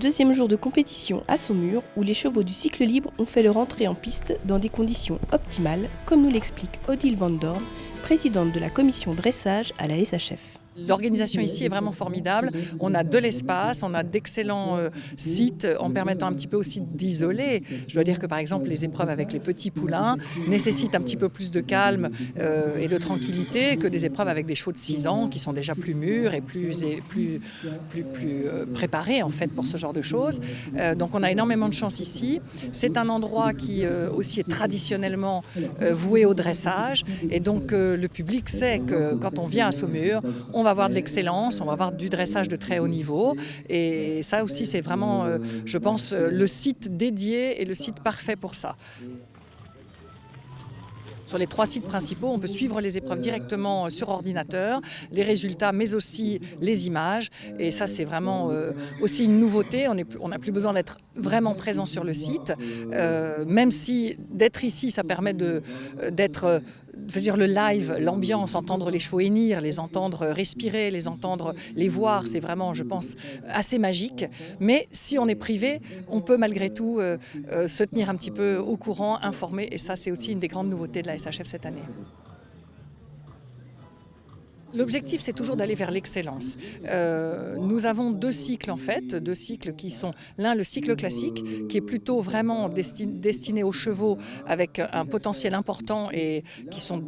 Deuxième jour de compétition à Saumur, où les chevaux du cycle libre ont fait leur entrée en piste dans des conditions optimales, comme nous l'explique Odile Van Dorn, présidente de la commission dressage à la SHF. L'organisation ici est vraiment formidable. On a de l'espace, on a d'excellents sites en permettant un petit peu aussi d'isoler. Je dois dire que par exemple les épreuves avec les petits poulains nécessitent un petit peu plus de calme et de tranquillité que des épreuves avec des chevaux de 6 ans qui sont déjà plus mûrs et plus préparés en fait pour ce genre de choses. Donc on a énormément de chance ici. C'est un endroit qui aussi est traditionnellement voué au dressage et donc le public sait que quand on vient à Saumur, on va avoir de l'excellence, on va avoir du dressage de très haut niveau et ça aussi c'est vraiment, je pense, le site dédié et le site parfait pour ça. Sur les 3 sites principaux, on peut suivre les épreuves directement sur ordinateur, les résultats, mais aussi les images. Et ça, c'est vraiment aussi une nouveauté. On n'a plus besoin d'être vraiment présent sur le site, même si d'être ici, ça permet d'être... Je veux dire, le live, l'ambiance, entendre les chevaux hennir, les entendre respirer, les entendre les voir, c'est vraiment, je pense, assez magique. Mais si on est privé, on peut malgré tout se tenir un petit peu au courant, informé, et ça, c'est aussi une des grandes nouveautés de la SHF cette année. L'objectif, c'est toujours d'aller vers l'excellence. Nous avons 2 cycles en fait, 2 cycles qui sont l'un le cycle classique, qui est plutôt vraiment destiné aux chevaux avec un potentiel important et qui sont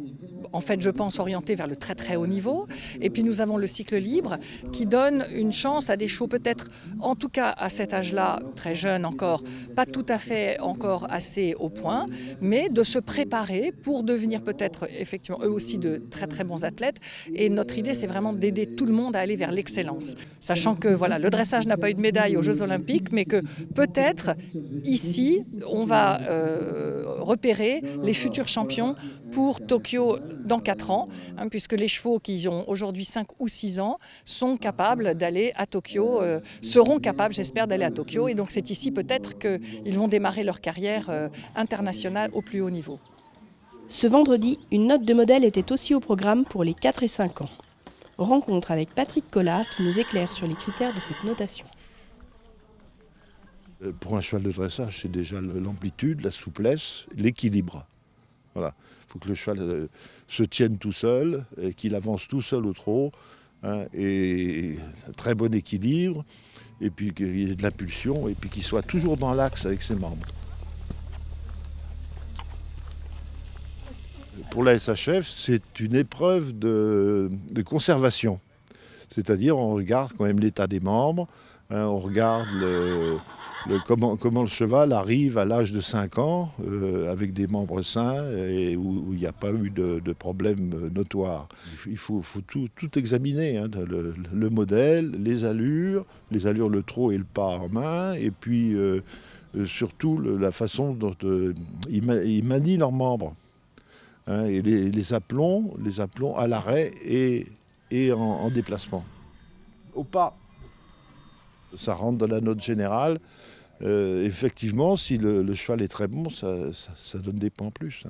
en fait, je pense, orientés vers le très très haut niveau. Et puis nous avons le cycle libre qui donne une chance à des chevaux peut-être, en tout cas à cet âge-là, très jeunes encore, pas tout à fait encore assez au point, mais de se préparer pour devenir peut-être effectivement eux aussi de très très bons athlètes. Et notre idée, c'est vraiment d'aider tout le monde à aller vers l'excellence. Sachant que voilà, le dressage n'a pas eu de médaille aux Jeux Olympiques, mais que peut-être ici, on va repérer les futurs champions pour Tokyo dans 4 ans, puisque les chevaux qui ont aujourd'hui 5 ou 6 ans sont capables d'aller à Tokyo, seront capables, j'espère, d'aller à Tokyo. Et donc c'est ici peut-être qu'ils vont démarrer leur carrière internationale au plus haut niveau. Ce vendredi, une note de modèle était aussi au programme pour les 4 et 5 ans. Rencontre avec Patrick Collard qui nous éclaire sur les critères de cette notation. Pour un cheval de dressage, c'est déjà l'amplitude, la souplesse, l'équilibre. Voilà. Il faut que le cheval se tienne tout seul, et qu'il avance tout seul au trot, et un très bon équilibre, et puis qu'il y ait de l'impulsion, et puis qu'il soit toujours dans l'axe avec ses membres. Pour la SHF, c'est une épreuve de conservation. C'est-à-dire, on regarde quand même l'état des membres, on regarde comment le cheval arrive à l'âge de 5 ans avec des membres sains et où il n'y a pas eu de problème notoire. Il faut tout examiner, le modèle, les allures, le trot et le pas en main, et puis surtout la façon dont ils manient leurs membres. Et les aplomb à l'arrêt et en déplacement. Au pas. Ça rentre dans la note générale. Effectivement, si le cheval est très bon, ça donne des points en plus.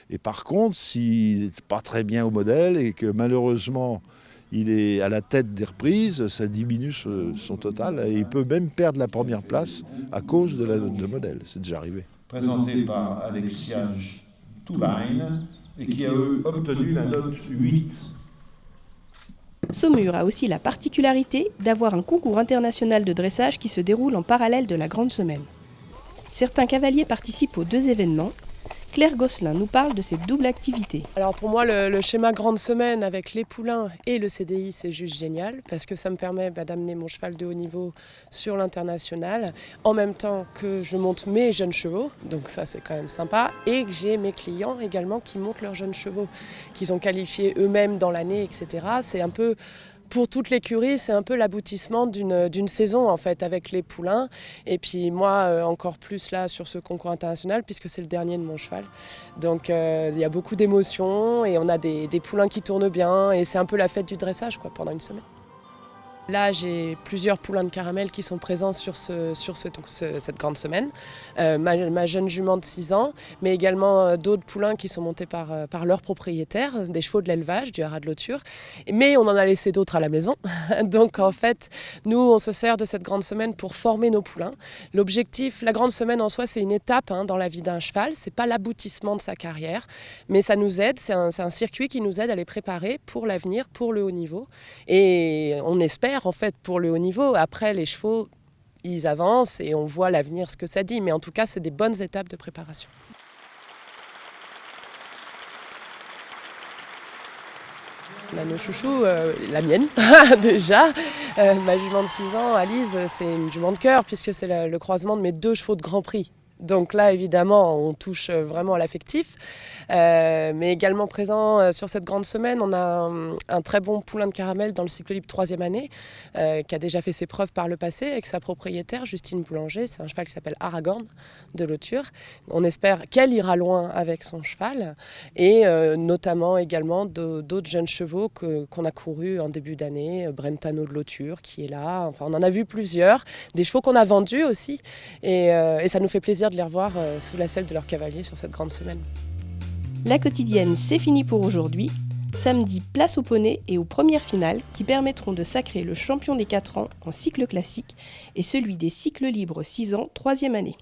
Et par contre, s'il n'est pas très bien au modèle et que malheureusement il est à la tête des reprises, ça diminue son total et il peut même perdre la première place à cause de la note de modèle. C'est déjà arrivé. Présenté par Alexia Toulaine et qui a obtenu la note 8. Saumur a aussi la particularité d'avoir un concours international de dressage qui se déroule en parallèle de la Grande Semaine. Certains cavaliers participent aux 2 événements. Claire Gosselin nous parle de cette double activité. Alors pour moi, le schéma Grande Semaine avec les poulains et le CDI, c'est juste génial parce que ça me permet d'amener mon cheval de haut niveau sur l'international en même temps que je monte mes jeunes chevaux, donc ça c'est quand même sympa, et que j'ai mes clients également qui montent leurs jeunes chevaux, qu'ils ont qualifiés eux-mêmes dans l'année, etc. C'est un peu... Pour toute l'écurie, c'est un peu l'aboutissement d'une saison en fait avec les poulains. Et puis moi, encore plus là sur ce concours international puisque c'est le dernier de mon cheval. Donc il y a beaucoup d'émotions et on a des poulains qui tournent bien et c'est un peu la fête du dressage pendant une semaine. Là, j'ai plusieurs poulains de caramel qui sont présents sur cette grande semaine. Ma jeune jument de 6 ans, mais également d'autres poulains qui sont montés par leurs propriétaires, des chevaux de l'élevage, du haras de Lauture. Mais on en a laissé d'autres à la maison. Donc en fait, nous, on se sert de cette grande semaine pour former nos poulains. L'objectif, la grande semaine en soi, c'est une étape dans la vie d'un cheval. C'est pas l'aboutissement de sa carrière, mais ça nous aide. C'est un circuit qui nous aide à les préparer pour l'avenir, pour le haut niveau. Et on espère en fait pour le haut niveau. Après, les chevaux, ils avancent et on voit l'avenir, ce que ça dit. Mais en tout cas, c'est des bonnes étapes de préparation. Nos chouchous, la mienne déjà, ma jument de 6 ans, Alice, c'est une jument de cœur puisque c'est le croisement de mes 2 chevaux de Grand Prix. Donc là, évidemment, on touche vraiment à l'affectif. Mais également présent sur cette grande semaine, on a un très bon poulain de caramel dans le cycle libre 3e année, qui a déjà fait ses preuves par le passé avec sa propriétaire, Justine Boulanger. C'est un cheval qui s'appelle Aragorn de Lauture. On espère qu'elle ira loin avec son cheval. Et notamment également d'autres jeunes chevaux qu'on a courus en début d'année. Brentano de Lauture qui est là. Enfin, on en a vu plusieurs. Des chevaux qu'on a vendus aussi. Et ça nous fait plaisir de les revoir sous la selle de leur cavalier sur cette grande semaine. La quotidienne, c'est fini pour aujourd'hui. Samedi, place au poney et aux premières finales qui permettront de sacrer le champion des 4 ans en cycle classique et celui des cycles libres 6 ans 3e année.